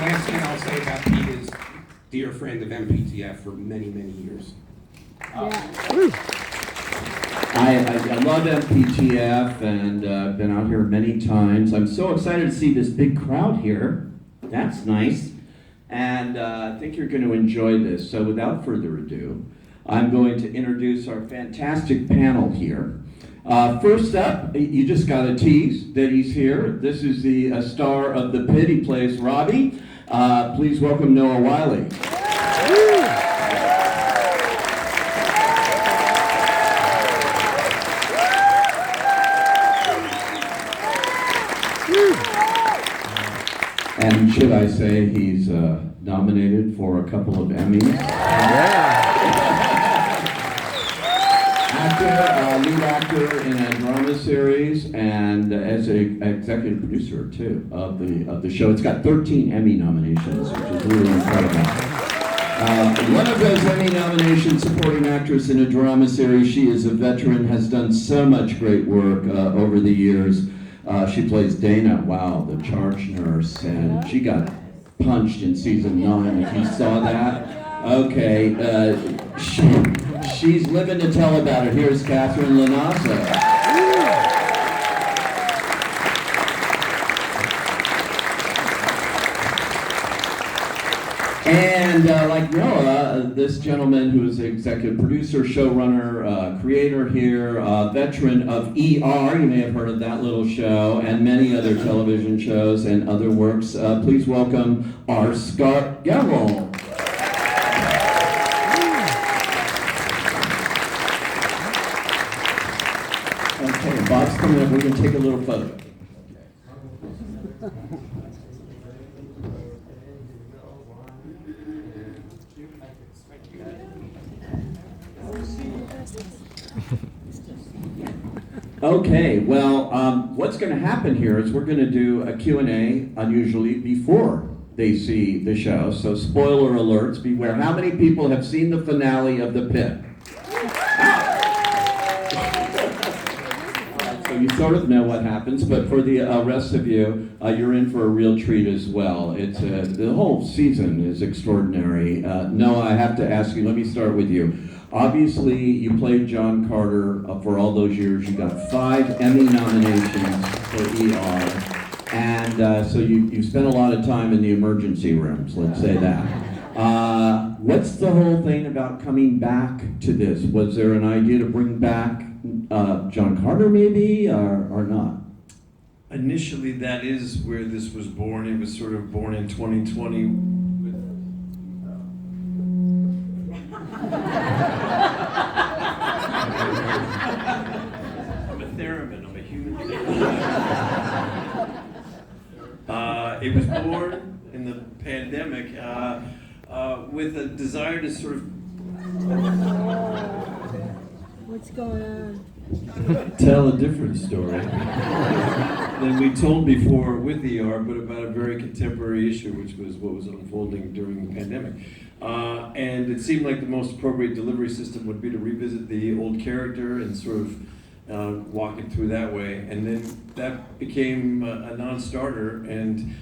last thing I'll say about Pete is dear friend of MPTF for many, many years. I love MPTF and been out here many times. I'm so excited to see this big crowd here. That's nice. And I think you're going to enjoy this. So without further ado, I'm going to introduce our fantastic panel here. First up, you just got a tease that he's here. This is the star of the Pitt. He plays Robbie. Please welcome Noah Wyle. And should I say he's nominated for a couple of Emmys? Lead actor in a drama series, and as an executive producer too of the show. It's got 13 Emmy nominations, which is really incredible. One of those Emmy nominations, supporting actress in a drama series. She is a veteran, has done so much great work over the years. She plays Dana, wow, the charge nurse, and she got punched in season 9, if you saw that. Okay, she's living to tell about it. Here's Katherine LaNasa. And like Noah, this gentleman who is the executive producer, showrunner, creator here, veteran of ER, you may have heard of that little show, and many other television shows and other works. Please welcome our Scott Gemmill. Okay, Bob's coming up. We're going to take a little photo. Okay, well, what's going to happen here is we're going to do a Q&A, unusually, before they see the show. So spoiler alerts, beware. How many people have seen the finale of The Pitt? So you sort of know what happens, but for the rest of you, you're in for a real treat as well. It's the whole season is extraordinary. Noah, I have to ask you, let me start with you. Obviously, you played John Carter for all those years. You got 5 Emmy nominations for ER, and so you spent a lot of time in the emergency rooms, let's say that. What's the whole thing about coming back to this? Was there an idea to bring back John Carter maybe, or not? Initially, that is where this was born. It was sort of born in 2020 with... I'm a theremin, I'm a human being. It was born in the pandemic with a desire to sort of... What's going on? Tell a different story than we told before with ER, but about a very contemporary issue, which was what was unfolding during the pandemic. And it seemed like the most appropriate delivery system would be to revisit the old character and sort of walk it through that way. And then that became a non-starter, and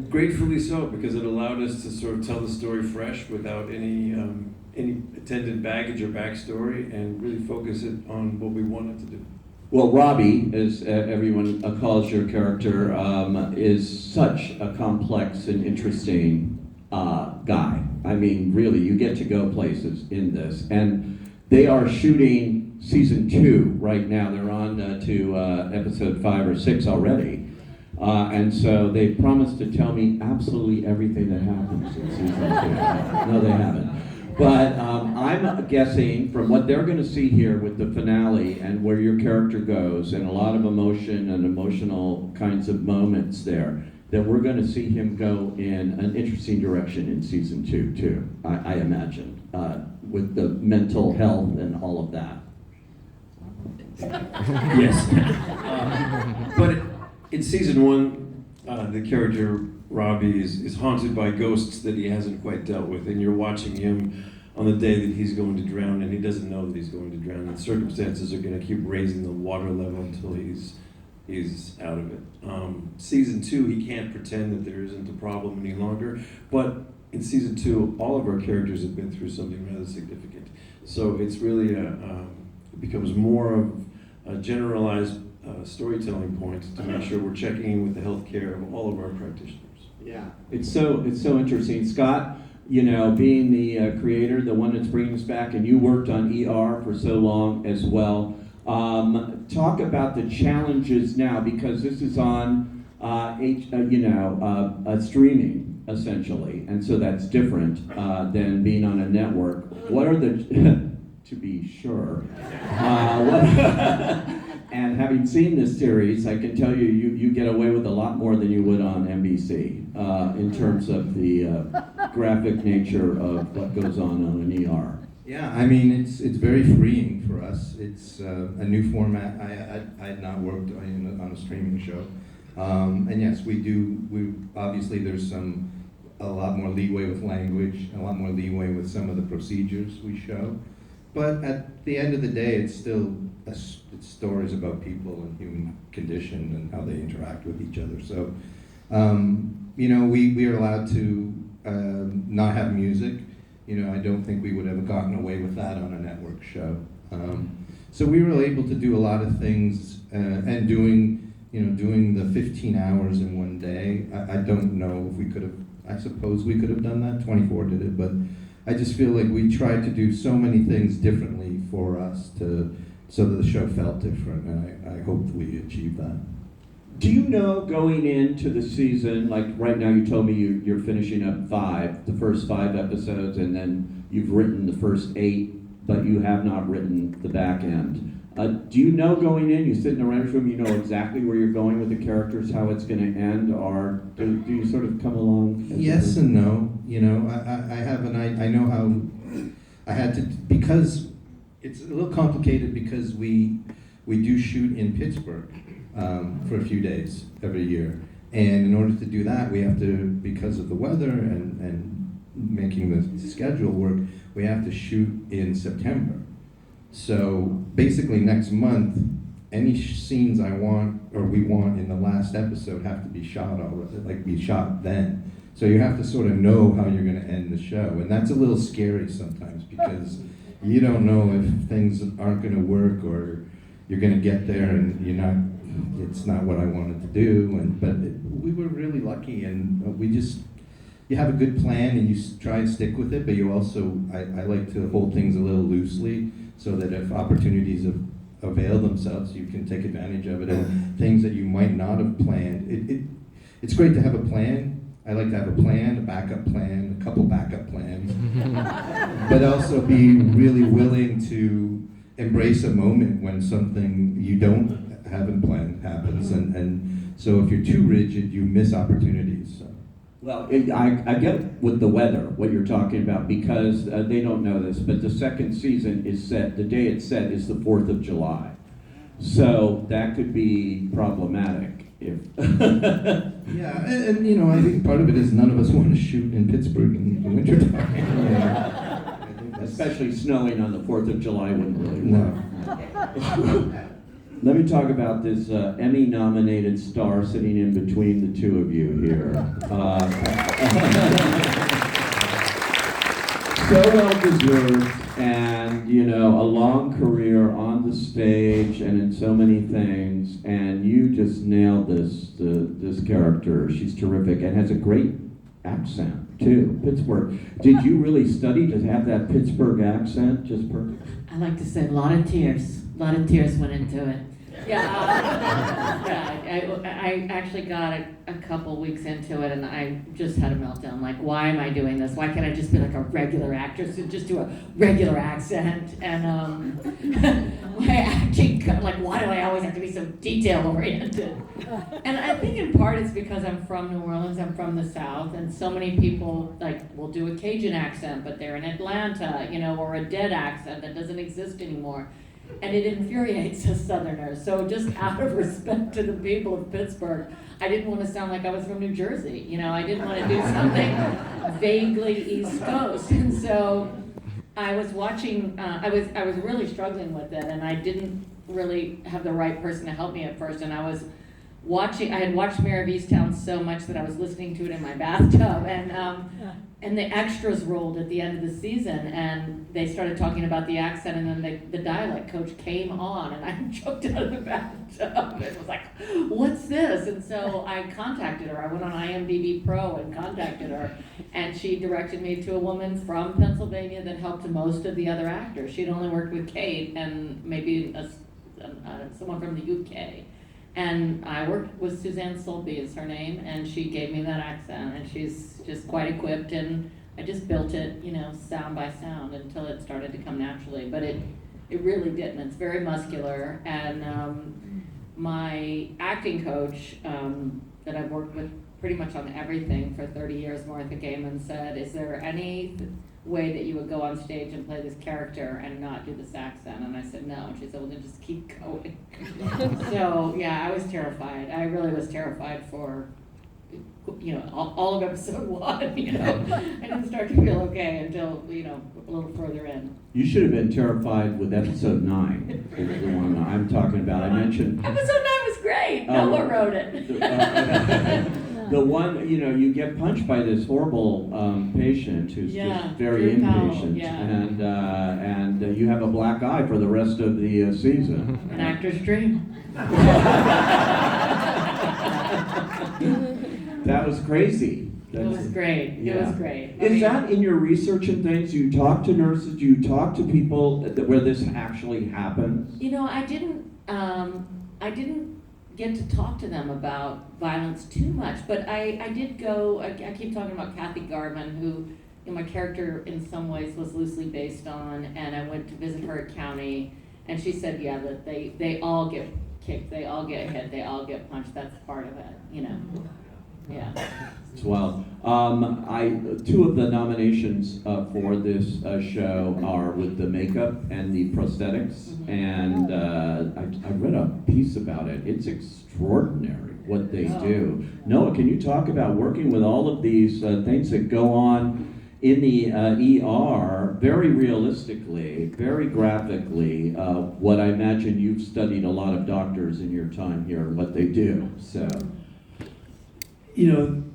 gratefully so, because it allowed us to sort of tell the story fresh without any attendant baggage or backstory, and really focus it on what we wanted to do. Well, Robbie, as everyone calls your character, is such a complex and interesting guy. I mean, really, you get to go places in this. And they are shooting season 2 right now. They're on to episode 5 or 6 already. And so they promised to tell me absolutely everything that happens in season 2. No, they haven't. But I'm guessing from what they're going to see here with the finale and where your character goes, and a lot of emotion and emotional kinds of moments there, that we're going to see him go in an interesting direction in season 2 too, I imagine, with the mental health and all of that. Yes. But in season 1, the character Robbie is haunted by ghosts that he hasn't quite dealt with, and you're watching him on the day that he's going to drown, and he doesn't know that he's going to drown. And the circumstances are going to keep raising the water level until he's he's out of it. Season 2, he can't pretend that there isn't a problem any longer, but in season 2, all of our characters have been through something rather significant. So it's really it becomes more of a generalized storytelling point to make sure we're checking in with the health care of all of our practitioners. Yeah, it's so interesting. Scott, you know, being the creator, the one that's bringing us back, and you worked on ER for so long as well. Talk about the challenges now, because this is on streaming essentially, and so that's different than being on a network. What are the to be sure? And having seen this series, I can tell you get away with a lot more than you would on NBC in terms of the graphic nature of what goes on an ER. Yeah, I mean, it's very freeing for us. It's a new format. I had not worked on a streaming show. And yes, we obviously there's a lot more leeway with language, a lot more leeway with some of the procedures we show. But at the end of the day, it's still it's stories about people and human condition and how they interact with each other. So, we are allowed to not have music. I don't think we would have gotten away with that on a network show. So we were able to do a lot of things, and doing the 15 hours in one day. I don't know if we could have. I suppose we could have done that. 24 did it, but I just feel like we tried to do so many things differently for us so that the show felt different, and I hope we achieved that. Do you know, going into the season, like right now you told me you're finishing up the first 5 episodes, and then you've written the first 8, but you have not written the back end. Do you know going in, you sit in a writer's room, you know exactly where you're going with the characters, how it's going to end, or do you sort of come along? Yes and no. I have I know how I had to, because it's a little complicated, because we do shoot in Pittsburgh for a few days every year. And in order to do that, we have to, because of the weather and making the schedule work, we have to shoot in September. So basically next month, any scenes we want in the last episode have to be shot already, be shot then. So you have to sort of know how you're going to end the show. And that's a little scary sometimes, because you don't know if things aren't going to work, or you're going to get there and it's not what I wanted to do. But we were really lucky, and you have a good plan and you try and stick with it, but you also, I like to hold things a little loosely, so that if opportunities avail themselves, you can take advantage of it, and things that you might not have planned. It's great to have a plan. I like to have a plan, a backup plan, a couple backup plans, but also be really willing to embrace a moment when something you haven't planned happens, and so if you're too rigid, you miss opportunities. So. Well, I get with the weather what you're talking about, because they don't know this, but the second season is set, the day it's set is the 4th of July. So that could be problematic if... Yeah, and I think part of it is none of us want to shoot in Pittsburgh in the wintertime. Especially snowing on the 4th of July wouldn't really work. No. Let me talk about this Emmy-nominated star sitting in between the two of you here. So well deserved, and a long career on the stage and in so many things, and you just nailed this character. She's terrific and has a great accent too. Pittsburgh. Did you really study to have that Pittsburgh accent? Just perfect. I like to say a lot of tears. A lot of tears went into it. I actually got it a couple weeks into it, and I just had a meltdown. Like, why am I doing this? Why can't I just be like a regular actress and just do a regular accent? And my acting, like, why do I always have to be so detail-oriented? And I think in part it's because I'm from New Orleans, I'm from the South, and so many people, will do a Cajun accent, but they're in Atlanta, or a dead accent that doesn't exist anymore. And it infuriates us Southerners. So just out of respect to the people of Pittsburgh, I didn't want to sound like I was from New Jersey. I didn't want to do something vaguely East Coast. And so I was watching, I was really struggling with it, and I didn't really have the right person to help me at first. And I was I had watched Mayor of Easttown so much that I was listening to it in my bathtub, and the extras rolled at the end of the season, and they started talking about the accent, and then the dialect coach came on, and I jumped out of the bathtub and was like, what's this? And so I contacted her. I went on IMDb Pro and contacted her, and she directed me to a woman from Pennsylvania that helped most of the other actors. She'd only worked with Kate and maybe someone from the UK. And I worked with Suzanne Solby is her name, and she gave me that accent, and she's just quite equipped, and I just built it, sound by sound until it started to come naturally, but it really didn't. It's very muscular, and my acting coach that I've worked with pretty much on everything for 30 years, Martha Gaiman, said, is there any way that you would go on stage and play this character and not do this accent? And I said no, and she said, well then just keep going. So yeah, I was terrified. I really was terrified for all of episode 1. I didn't start to feel okay until a little further in. You should have been terrified with episode 9. Is the one I'm talking about. I mentioned episode 9 was great. Noah wrote it. The one, you get punched by this horrible patient who's just very impatient, and you have a black eye for the rest of the season. An actor's dream. That was crazy. It was great. Yeah. It was great. Is that in your research and things? Do you talk to nurses? Do you talk to people where this actually happens? I didn't get to talk to them about violence too much, but I did go. I keep talking about Kathy Garvin, who my character in some ways was loosely based on, and I went to visit her at County, and she said, yeah, that they all get kicked, they all get hit, they all get punched. That's part of it, Yeah. As well. Two of the nominations for this show are with the makeup and the prosthetics, and I read a piece about it. It's extraordinary what they do. Noah, can you talk about working with all of these things that go on in the ER very realistically, very graphically, what I imagine you've studied a lot of doctors in your time here and what they do, so.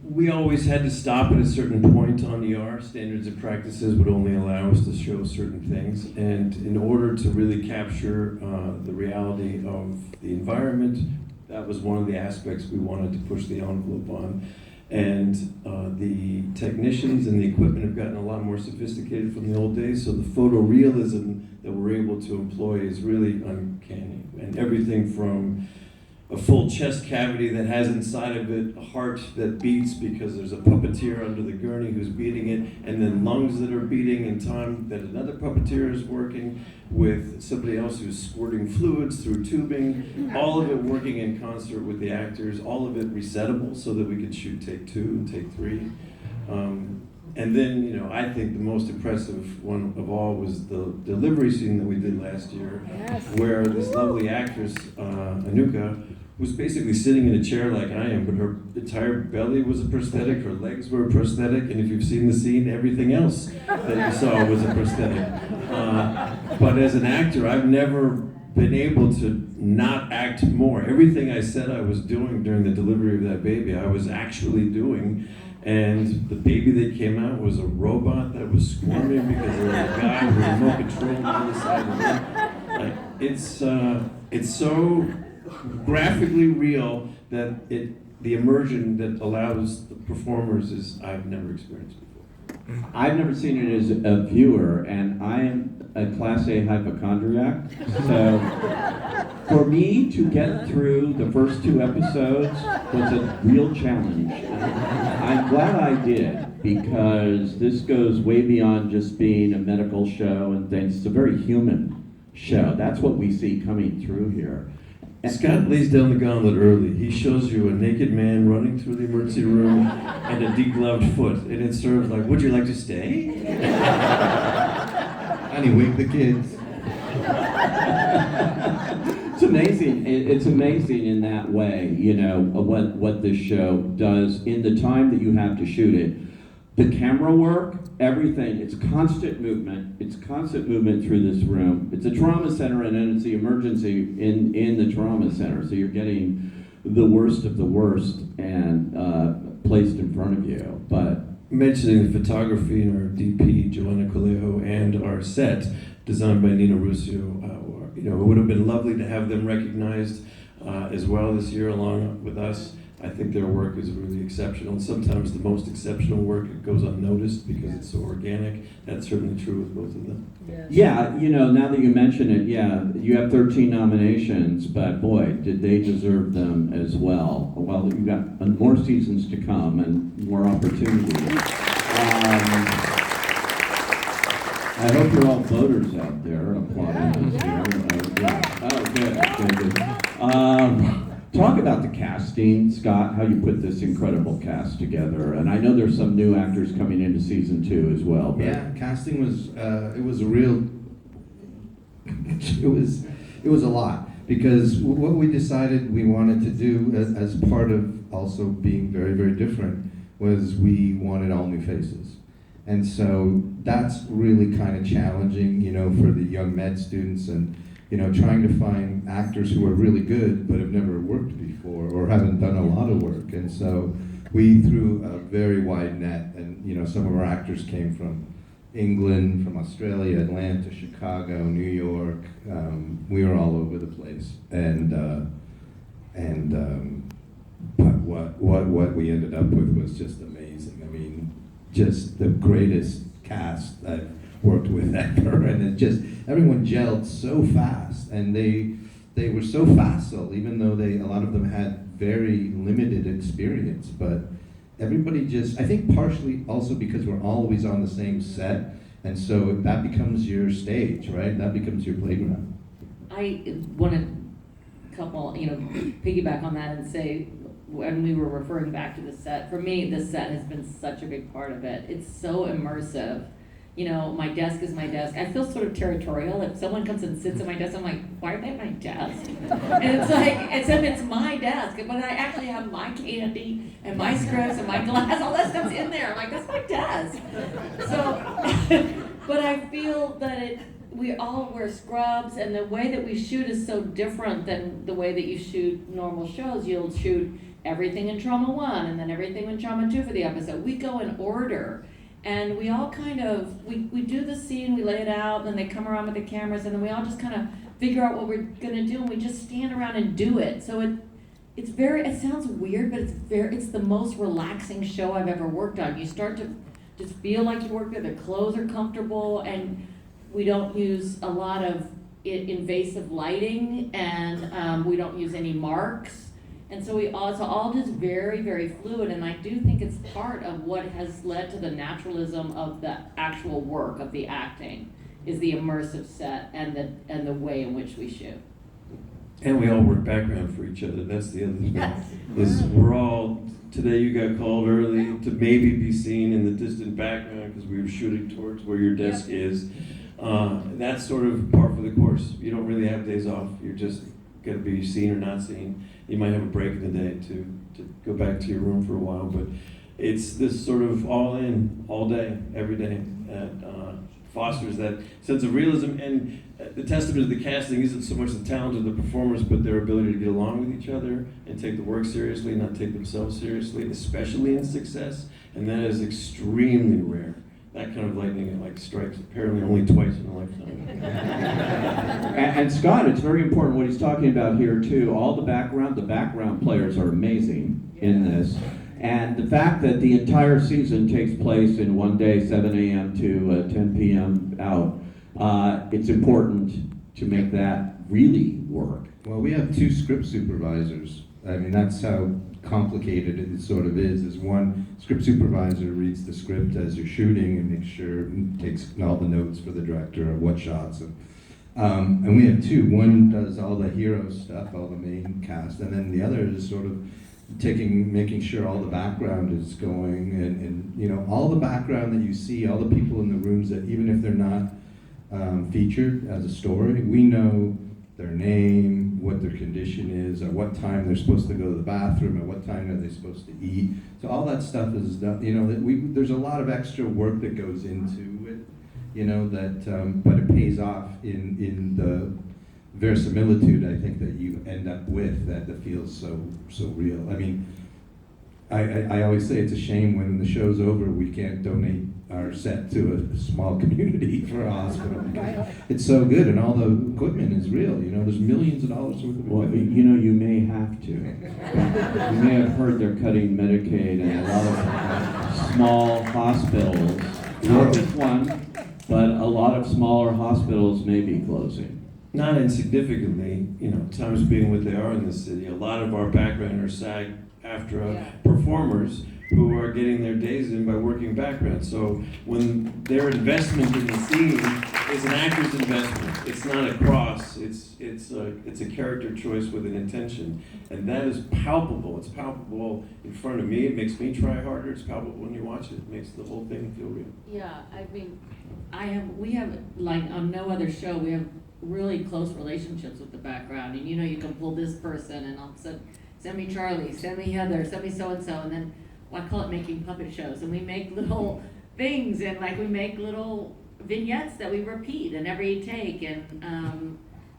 We always had to stop at a certain point on ER. Standards and practices would only allow us to show certain things. And in order to really capture the reality of the environment, that was one of the aspects we wanted to push the envelope on. And the technicians and the equipment have gotten a lot more sophisticated from the old days, so the photorealism that we're able to employ is really uncanny. And everything from a full chest cavity that has inside of it a heart that beats because there's a puppeteer under the gurney who's beating it, and then lungs that are beating in time that another puppeteer is working with somebody else who's squirting fluids through tubing, all of it working in concert with the actors, all of it resettable so that we could shoot take 2 and take 3. And then, I think the most impressive one of all was the delivery scene that we did last year, where this lovely actress, Anuka, was basically sitting in a chair like I am, but her entire belly was a prosthetic, her legs were a prosthetic, and if you've seen the scene, everything else that you saw was a prosthetic. But as an actor, I've never been able to not act more. Everything I said I was doing during the delivery of that baby, I was actually doing. And the baby that came out was a robot that was squirming because there was a guy with remote control on the side of it. It's so graphically real that the immersion that allows the performers is I've never experienced before. I've never seen it as a viewer, and I am a Class A hypochondriac, so for me to get through the first 2 episodes was a real challenge. I'm glad I did, because this goes way beyond just being a medical show and things. It's a very human show. That's what we see coming through here. Scott lays down the gauntlet early. He shows you a naked man running through the emergency room and a degloved foot, and it's sort of like, would you like to stay? Honey, wake the kids. It's amazing. It's amazing in that way, what this show does in the time that you have to shoot it. The camera work, everything, it's constant movement. It's constant movement through this room. It's a trauma center, and then it's the emergency in the trauma center. So you're getting the worst of the worst and placed in front of you. But Mentioning the photography in our DP, Joanna Colejo, and our set, designed by Nina Ruscio, it would have been lovely to have them recognized as well this year along with us. I think their work is really exceptional. Sometimes the most exceptional work goes unnoticed because it's so organic. That's certainly true with both of them. yeah, now that you mention it, yeah, you have 13 nominations, but boy, did they deserve them as well. Well, you've got more seasons to come and more opportunities. I hope you're all voters out there applauding this year. Oh, good. Talk about the casting, Scott, how you put this incredible cast together. And I know there's some new actors coming into season 2 as well. But Yeah, casting was it was a real it was a lot, because what we decided we wanted to do as part of also being very, very different was we wanted all new faces. And so that's really kind of challenging, for the young med students, and trying to find actors who are really good but have never worked before or haven't done a lot of work. And so we threw a very wide net, and some of our actors came from England, from Australia, Atlanta, Chicago, New York. We were all over the place, but what we ended up with was just amazing. I mean, just the greatest cast I've worked with ever, and it just, everyone gelled so fast, and they were so facile, even though a lot of them had very limited experience. But everybody just, I think partially also because we're always on the same set, and so that becomes your stage, right? That becomes your playground. I want to piggyback on that and say, when we were referring back to the set, for me, the set has been such a big part of it. It's so immersive. My desk is my desk. I feel sort of territorial. If someone comes and sits at my desk, I'm like, why are they at my desk? And it's like, as if it's my desk, but I actually have my candy and my scripts and my glass, all that stuff's in there. I'm like, that's my desk. So, but I feel that we all wear scrubs, and the way that we shoot is so different than the way that you shoot normal shows. You'll shoot everything in Trauma 1 and then everything in Trauma 2 for the episode. We go in order. And we all kind of, we do the scene, we lay it out, and then they come around with the cameras, and then we all just kind of figure out what we're gonna do, and we just stand around and do it. So it sounds weird, but it's the most relaxing show I've ever worked on. You start to just feel like you work there, the clothes are comfortable, and we don't use a lot of invasive lighting, and we don't use any marks. And so it's all just very, very fluid, and I do think it's part of what has led to the naturalism of the actual work of the acting, is the immersive set and the way in which we shoot. And we all work background for each other. That's the other thing. Yes. Is we're all, today you got called early to maybe be seen in the distant background because we were shooting towards where your desk is. That's sort of par for the course. You don't really have days off. You're just going to be seen or not seen. You might have a break in the day to go back to your room for a while, but it's this sort of all in, all day, every day that fosters that sense of realism. And the testament of the casting isn't so much the talent of the performers, but their ability to get along with each other and take the work seriously, not take themselves seriously, especially in success. And that is extremely rare. That kind of lightning strikes apparently only twice in a lifetime. and Scott, it's very important what he's talking about here too. All the background players are amazing in this. And the fact that the entire season takes place in one day, 7 a.m. to 10 p.m. out, it's important to make that really work. Well, we have 2 script supervisors. I mean, that's how complicated it sort of is one script supervisor reads the script as you're shooting and makes sure, and takes all the notes for the director of what shots. And we have 2. One does all the hero stuff, all the main cast, and then the other is sort of making sure all the background is going, and all the background that you see, all the people in the rooms that even if they're not featured as a story, we know their name, what their condition is, at what time they're supposed to go to the bathroom, at what time are they supposed to eat. So all that stuff is done. There's a lot of extra work that goes into it, but it pays off in verisimilitude I think that you end up with that feels so real. I mean, I always say it's a shame when the show's over we can't donate our set to a small community for a hospital. It's so good, and all the equipment is real. You know, there's millions of dollars worth of Well, equipment. you know, you may have to. You may have heard they're cutting Medicaid and a lot of small hospitals, not just one, but a lot of smaller hospitals may be closing. Not insignificantly, you know, times being what they are in this city, a lot of our background are SAG-AFTRA performers who are getting their days in by working background. So when their investment in the scene is an actor's investment, it's not a cross, it's a character choice with an intention. And that is palpable. It's palpable in front of me. It makes me try harder. It's palpable when you watch it. It makes the whole thing feel real. Yeah, I mean, we have, like, on no other show, we have really close relationships with the background. And you know, you can pull this person and all of a sudden, send me Charlie, send me Heather, send me so-and-so, and then, well, I call it making puppet shows. And we make little things, and like we make little vignettes that we repeat in every take. And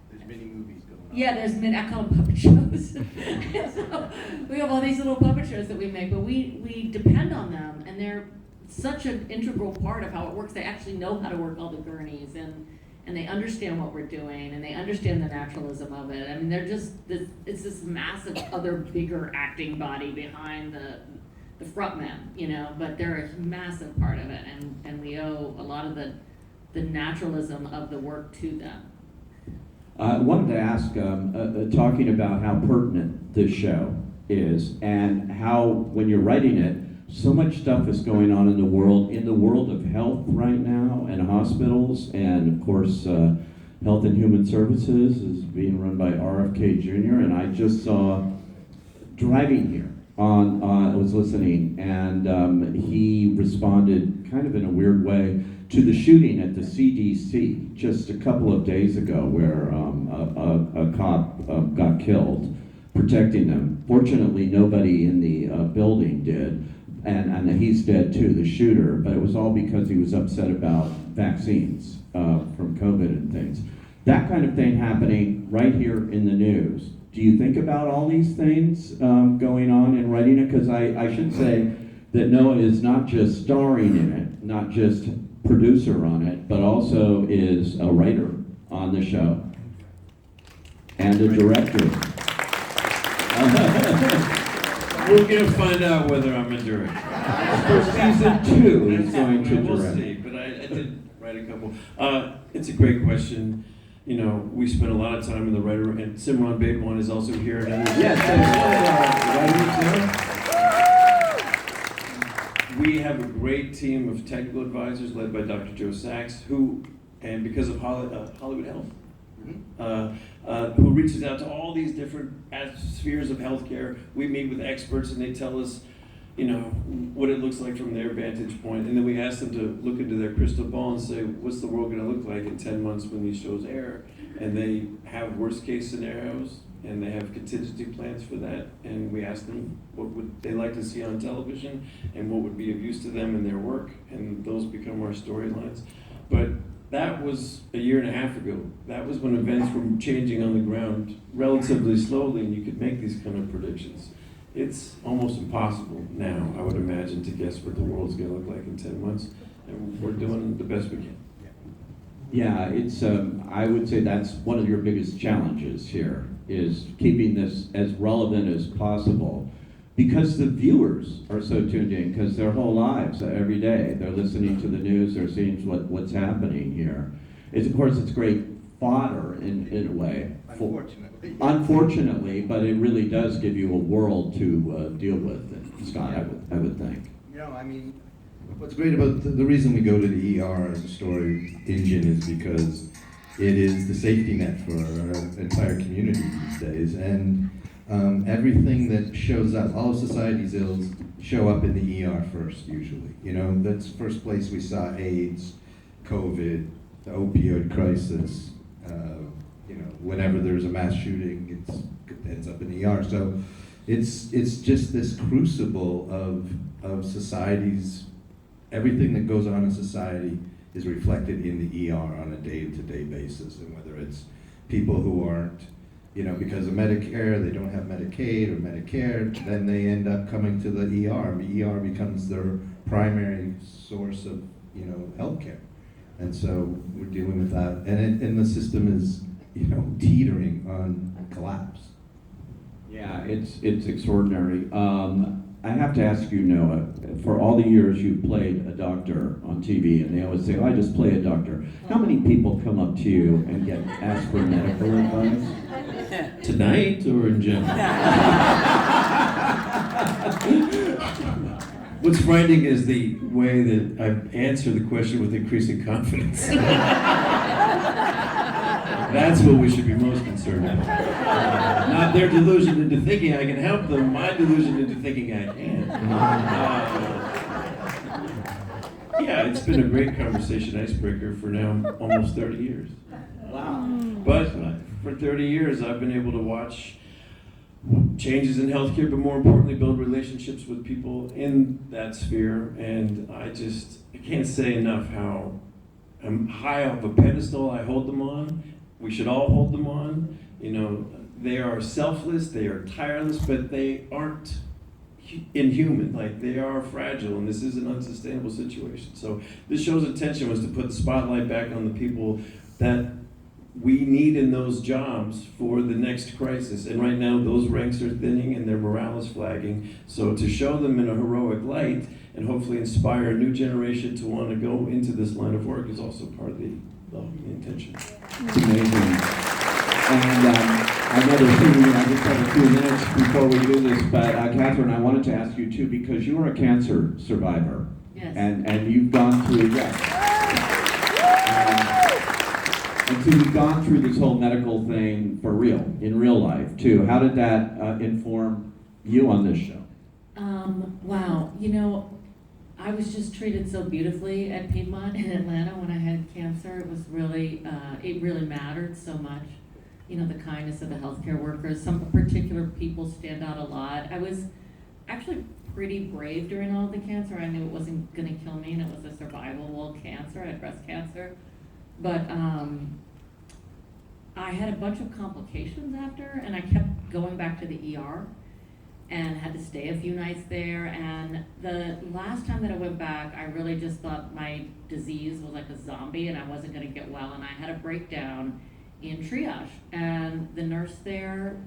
There's many movies going on. yeah, I call them puppet shows. So we have all these little puppet shows that we make, but we depend on them, and they're such an integral part of how it works. They actually know how to work all the gurneys, and they understand what we're doing, and they understand the naturalism of it. I mean, they're just it's this massive other bigger acting body behind the front men, you know, but they're a massive part of it, and we owe a lot of the naturalism of the work to them. I wanted to ask, talking about how pertinent this show is, and how, when you're writing it, so much stuff is going on in the world of health right now, and hospitals, and of course, Health and Human Services is being run by RFK Jr., and I just saw, driving here, I was listening, and he responded kind of in a weird way to the shooting at the CDC just a couple of days ago, where a cop got killed protecting them. Fortunately, nobody in the building did, and he's dead too, the shooter, but it was all because he was upset about vaccines from COVID and things. That kind of thing happening right here in the news. Do you think about all these things going on in writing it? Because I should say that Noah is not just starring in it, not just producer on it, but also is a writer on the show and a director. We're gonna find out whether I'm a director. For season 2, he's going to We'll direct. see, but I did write a couple. It's a great question. You know, we spent a lot of time in the writer, and Simran Baidwan is also here. Yes, We have a great team of technical advisors led by Dr. Joe Sachs, who, and because of Hollywood Health, who reaches out to all these different spheres of healthcare. We meet with experts, and they tell us, you know, what it looks like from their vantage point. And then we ask them to look into their crystal ball and say, what's the world gonna look like in 10 months when these shows air? And they have worst case scenarios, and they have contingency plans for that. And we ask them what would they like to see on television, and what would be of use to them in their work, and those become our storylines. But that was a year and a half ago. That was when events were changing on the ground relatively slowly, and you could make these kind of predictions. It's almost impossible now, I would imagine, to guess what the world's gonna look like in 10 months, and we're doing the best we can. Yeah, it's, I would say that's one of your biggest challenges here, is keeping this as relevant as possible. Because the viewers are so tuned in, because their whole lives, every day, they're listening to the news, they're seeing what's happening here. Of course, it's great fodder in a way. Unfortunately, but it really does give you a world to deal with, Scott, I would think. You know, I mean, what's great about the reason we go to the ER as a story engine is because it is the safety net for our entire community these days. And everything that shows up, all of society's ills show up in the ER first, usually. You know, that's the first place we saw AIDS, COVID, the opioid crisis. You know, whenever there's a mass shooting, it ends up in the ER. So it's just this crucible of society's, everything that goes on in society is reflected in the ER on a day-to-day basis. And whether it's people who aren't, because of Medicare, they don't have Medicaid or Medicare, then they end up coming to the ER. The ER becomes their primary source of, healthcare. And so we're dealing with that. And the system is, teetering on collapse. Yeah, it's extraordinary. I have to ask you, Noah, for all the years you played a doctor on TV, and they always say, I just play a doctor. How many people come up to you and ask for medical advice? Tonight or in general? What's frightening is the way that I answer the question with increasing confidence. That's what we should be most concerned about. Not their delusion into thinking I can help them, my delusion into thinking I can. Yeah, it's been a great conversation icebreaker for now almost 30 years. Wow. But for 30 years, I've been able to watch changes in healthcare, but more importantly, build relationships with people in that sphere. And I can't say enough how I'm high off a pedestal I hold them on. We should all hold them on. They are selfless, they are tireless, but they aren't inhuman. Like, they are fragile, and this is an unsustainable situation. So this show's intention was to put the spotlight back on the people that we need in those jobs for the next crisis. And right now, those ranks are thinning and their morale is flagging. So to show them in a heroic light and hopefully inspire a new generation to want to go into this line of work is also part of the intention. It's amazing. And I know there's I just have a few minutes before we do this, but Katherine, I wanted to ask you too, because you are a cancer survivor. Yes. And you've gone through, and so you've gone through this whole medical thing for real, in real life too. How did that inform you on this show? Wow, I was just treated so beautifully at Piedmont in Atlanta when I had cancer. It was really, it really mattered so much. The kindness of the healthcare workers. Some particular people stand out a lot. I was actually pretty brave during all the cancer. I knew it wasn't going to kill me, and it was a survivable cancer. I had breast cancer. But I had a bunch of complications after, and I kept going back to the ER and had to stay a few nights there. And the last time that I went back, I really just thought my disease was like a zombie and I wasn't going to get well. And I had a breakdown in triage. And the nurse there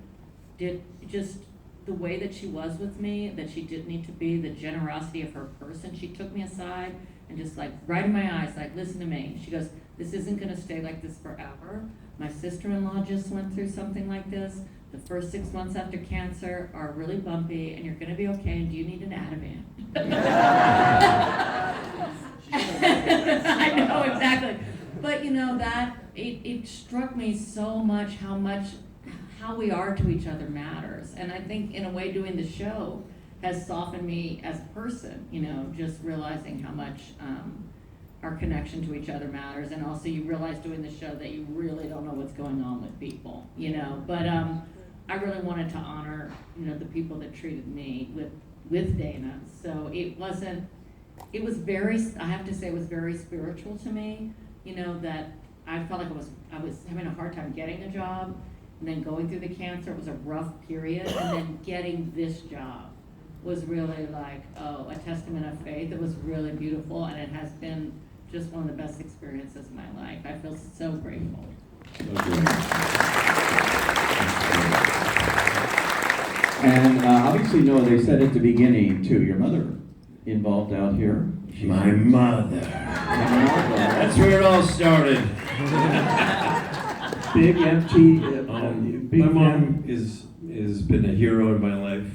did just the way that she was with me, that she did need to be, the generosity of her person. She took me aside and just like right in my eyes, like, listen to me. She goes, this isn't going to stay like this forever. My sister-in-law just went through something like this. The first 6 months after cancer are really bumpy, and you're going to be okay, and do you need an Ativan? I know, exactly. But that, it struck me so much how we are to each other matters. And I think, in a way, doing the show has softened me as a person, just realizing how much our connection to each other matters. And also you realize doing the show that you really don't know what's going on with people, But I really wanted to honor, the people that treated me with Dana. So it was very, I have to say, it was very spiritual to me, that I felt like I was having a hard time getting a job, and then going through the cancer, it was a rough period, and then getting this job was really like, a testament of faith. It was really beautiful, and it has been just one of the best experiences of my life. I feel so grateful. And obviously, Noah, they said at the beginning too, your mother involved out here. My mother. That's where it all started. Big empty. Big My mom has been a hero in my life.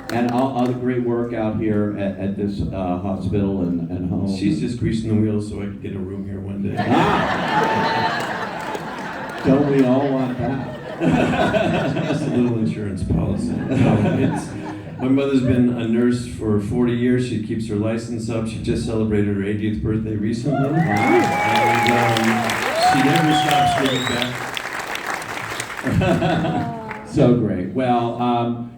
And all the great work out here at this hospital and home. She's just greasing the wheels so I can get a room here one day. Don't we all want that? Just a little insurance policy. My mother's been a nurse for 40 years. She keeps her license up. She just celebrated her 80th birthday recently. And she never stops giving back. So great. Well,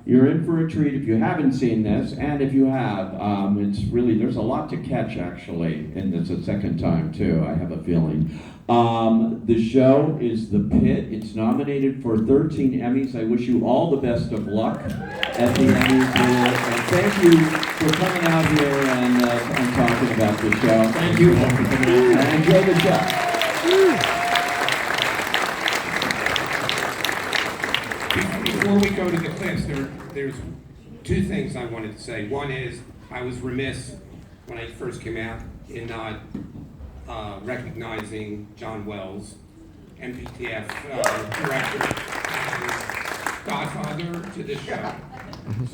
you're in for a treat if you haven't seen this, and if you have, it's really, there's a lot to catch actually, and it's a second time too, I have a feeling. The show is The Pitt. It's nominated for 13 Emmys. I wish you all the best of luck at the Emmys. And thank you for coming out here and talking about the show. Thank you all for coming out. And enjoy the show. Before we go to the clips, there's two things I wanted to say. One is, I was remiss when I first came out in not recognizing John Wells, MPTF director, and godfather to this show.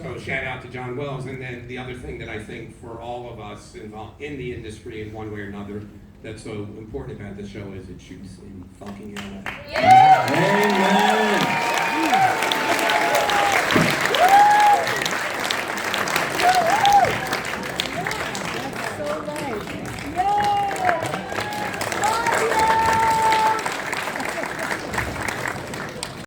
So shout out to John Wells. And then the other thing that I think for all of us involved in the industry in one way or another that's so important about the show is it shoots in fucking LA. Amen.